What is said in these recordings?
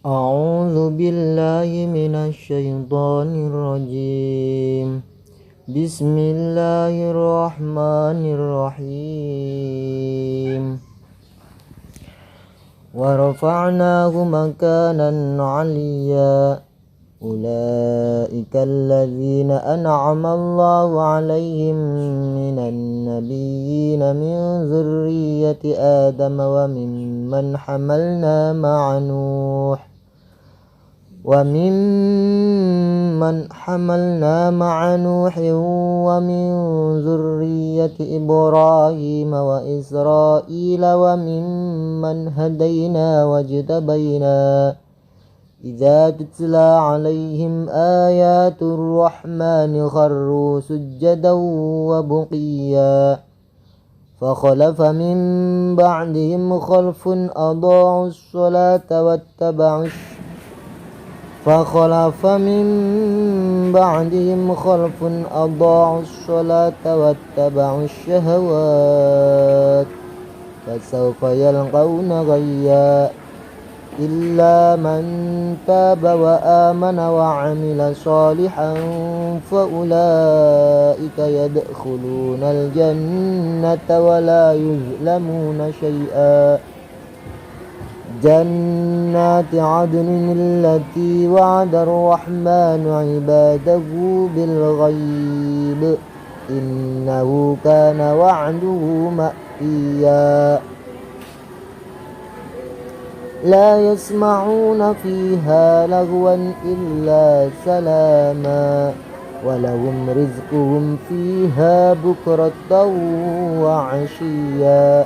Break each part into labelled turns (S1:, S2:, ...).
S1: أعوذ بالله من الشيطان الرجيم. بسم الله الرحمن الرحيم. ورفعناه مكانا عليا. أولئك الذين أنعم الله عليهم من النبيين من ذرية آدم وممن حملنا مع نوح ومن ذرية إبراهيم وإسرائيل وممن هدينا واجتبينا إذا تتلى عليهم آيات الرحمن خروا سجدا وبقيا فخلف من بعدهم خلف أضاعوا الصلاة واتبعوا الشهوات فسوف يلقون غيا إلا من تاب وآمن وعمل صالحا فأولئك يدخلون الجنة ولا يظلمون شيئا. جنات عدن التي وعد الرحمن عباده بالغيب إنه كان وعده مأتيا. لا يسمعون فيها لغوا إلا سلاما ولهم رزقهم فيها بكرة وعشيا.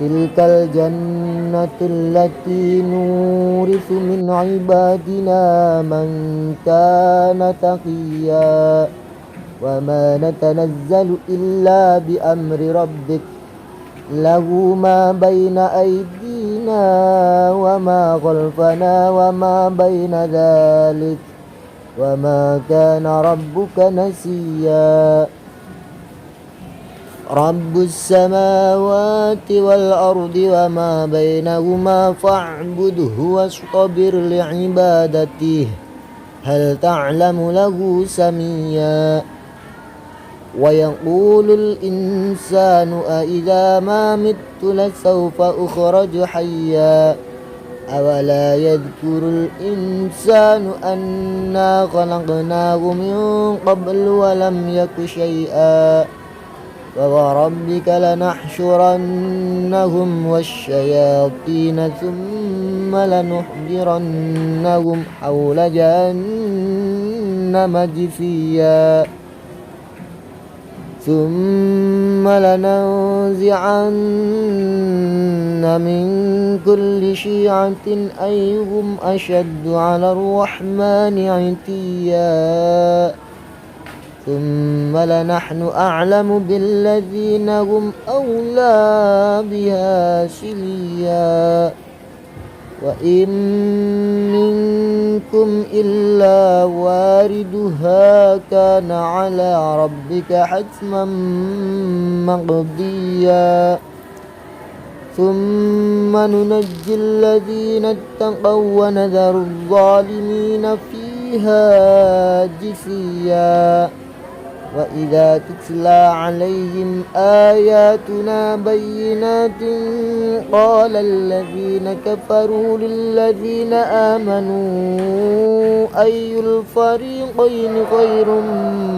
S1: تلك الجنة التي نورث من عبادنا من كان تقيا. وما نتنزل إلا بأمر ربك له ما بين أيدينا وما خلفنا وما بين ذلك وما كان ربك نسيا. رب السماوات والأرض وما بينهما فاعبده واصطبر لعبادته هل تعلم له سميا. ويقول الإنسان أإذا ما مت لسوف أخرج حيا. أولا يذكر الإنسان أنا خلقناه من قبل ولم يك شيئا. فوربك لنحشرنهم والشياطين ثم لنحضرنهم حول جهنم جثيا. ثم لننزعن من كل شيعة أيهم أشد على الرحمن عتيا. ثم لنحن أعلم بالذين هم أولى بها سليا. وإن منكم إلا واردها كان على ربك حتما مقضيا. ثم ننجي الذين اتقوا ونذر الظالمين فيها جثيا. وإذا تتلى عليهم آياتنا بينات قال الذين كفروا للذين آمنوا أي الفريقين خير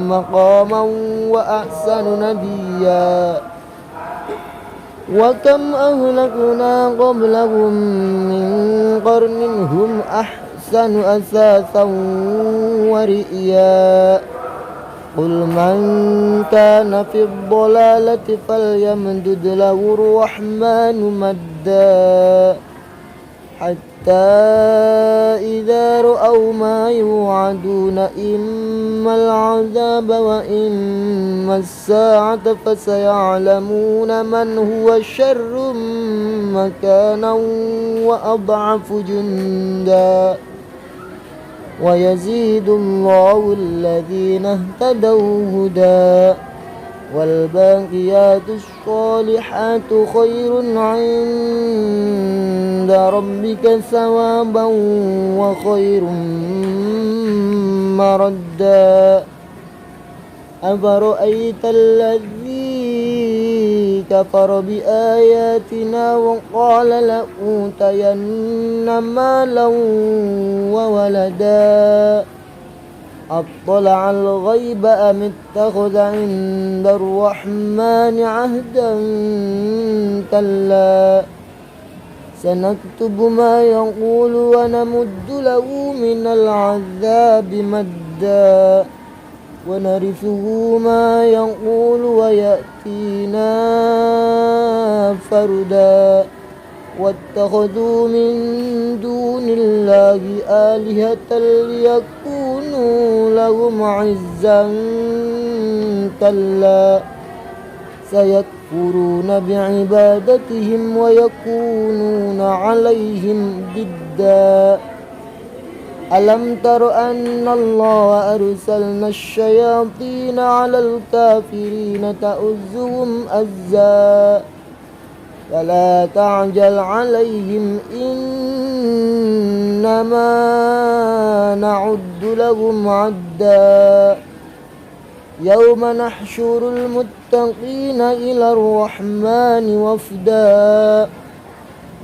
S1: مقاما وأحسن نديا. وكم أهلكنا قبلهم من قرن هم أحسن أثاثا ورئيا. قل من كان في الضلالة فليمدد له الرحمن مدا حتى إذا رأوا ما يوعدون إما العذاب وإما الساعة فسيعلمون من هو شر مكانا وأضعف جندا. ويزيد الله الذين اهتدوا هدى والباقيات الصالحات خير عند ربك ثوابا وخير مردا أفرأيت الذي كفر بآياتنا وقال لأوتين مالا وولدا أطلع الغيب أم اتخذ عند الرحمن عهدا كلا سنكتب ما يقول ونمد له من العذاب مدا ونرثه ما يقول ويأتينا فردا واتخذوا من دون الله آلهة ليكونوا لهم عزا كلا سيكفرون بعبادتهم ويكونون عليهم ضدا ألم تر أن الله أرسلنا الشياطين على الكافرين تؤزهم أزا فلا تعجل عليهم إنما نعد لهم عدا يوم نحشر المتقين إلى الرحمن وفدا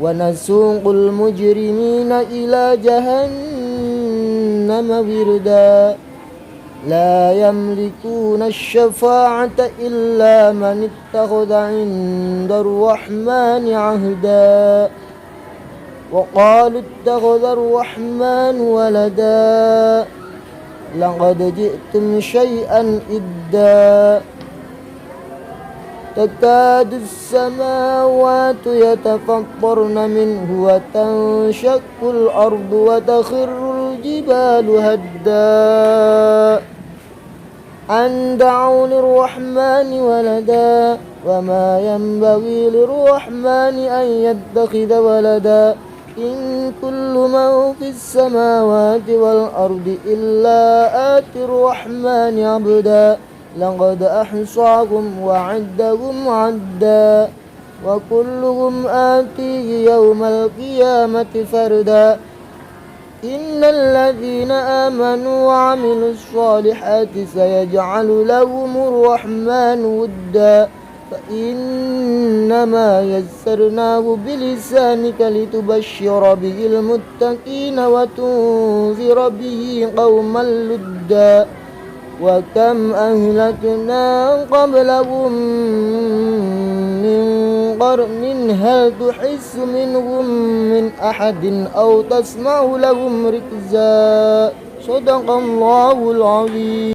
S1: ونسوق المجرمين إلى جهنم وردا لا يملكون الشفاعة إلا من اتخذ عند الرحمن عهدا وقالوا اتخذ الرحمن ولدا لقد جئتم شيئا إدا تكاد السماوات يتفطرن منه وتنشق الأرض وتخر الجبال هدا أن دعوا للرحمن ولدا وما ينبغي للرحمن أن يتخذ ولدا إن كل من في السماوات والأرض إلا آتي الرحمن عبدا لقد أحصاهم وعدهم عدا وكلهم آتيه يوم القيامة فردا إن الذين آمنوا وعملوا الصالحات سيجعل لهم الرحمن ودا فإنما يسرناه بلسانك لتبشر به المتقين وتنذر به قوما لدا وكم أهلكنا قبلهم من قرن هل تحس منهم من أحد أو تسمع لهم ركزا صدق الله العظيم.